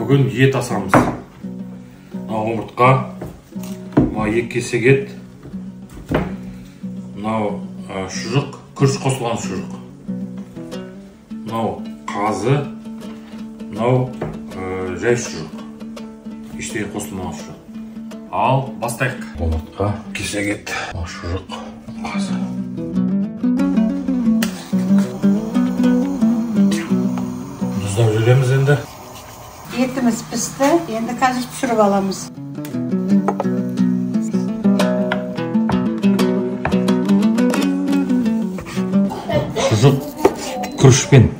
Бүгін ет асамыз. Мынау омыртқа, мынау 2 кесек ет, мынау шұжық, күріш қосылған шұжық. Мынау қазы, мынау жай шұжық. Ештеңе қосылмаған шұжық. Ал бастайық. Омыртқа, кесек ет, шұжық, қазы. Тұздап жүреміз енді. Етіміз пісті, енді қазір түсіріп аламыз. Шұжық күрішпен.